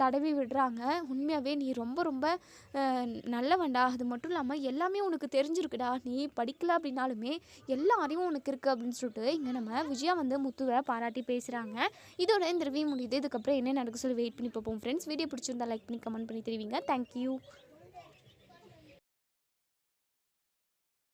தடவி விடுறாங்க. உண்மையாகவே நீ ரொம்ப ரொம்ப நல்லவன்டா, அது மட்டும் இல்லாமல் எல்லாமே உனக்கு தெரிஞ்சிருக்குடா, நீ படிக்கல அப்படின்னாலுமே எல்லா அறிவும் உனக்கு இருக்குது அப்படின்னு சொல்லிட்டு இங்கே நம்ம விஜயா முத்துவை பாராட்டி பேசுகிறாங்க. இதோட இந்த ரிவ்யூ முடியுது. இதுக்கப்புறம் என்ன நடக்க சொல்லி வெயிட் பண்ணி பார்ப்போம் ஃப்ரெண்ட்ஸ். வீடியோ பிடிச்சிருந்தா லைக் பண்ணி கமெண்ட் பண்ணி தெரிவிங்க. தேங்க்யூ.